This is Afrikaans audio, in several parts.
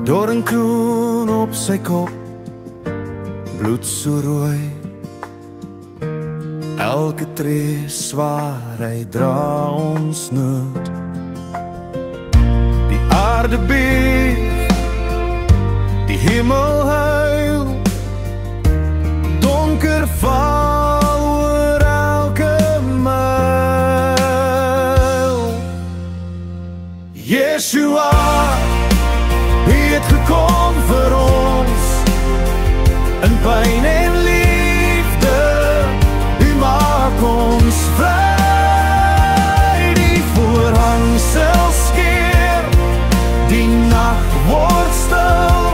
doringkroon op sy kop, bloed so rooi. Elke tree swaar, hy dra ons nood. Die aarde beef, die hemel huil, donker val oor elke myl. Yeshua, hy het gekom vir ons, in pyn en liefde, hy maak ons vry. Die voorhangsel skeer, die nag word stil,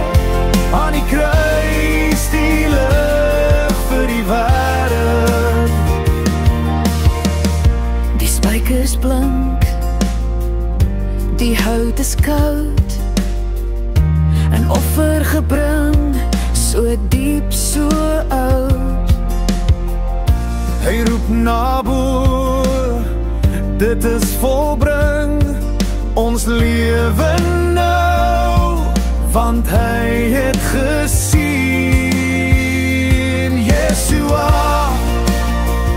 aan die kruis die lig vir die wêreld. Die spykers blink, die hout is koud, 'n offer gebring, so diep, so oud. Hy roep na bo, dit is volbring, ons lewe nou, want hy het gesien. Yeshua,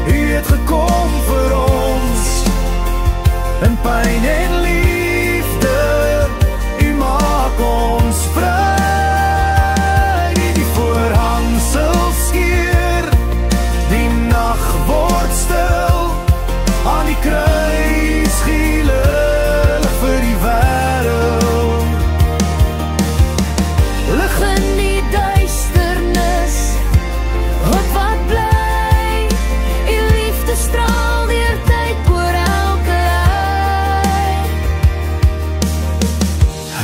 hy het gekom vir ons, in pyn en liefde, hy maak ons vry. Die voorhangsel skeer, die nag word stil, aan die kruis gee lig vir die wêreld. Lig in die duisternis, hoop wat bly, die liefde straal deur tyd oor elke ei.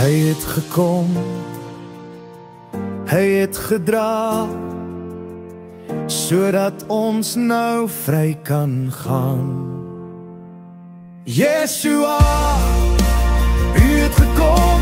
Hy het gekom, hy het gedra, sodat ons nou vry kan gaan. Yeshua, hy het gekom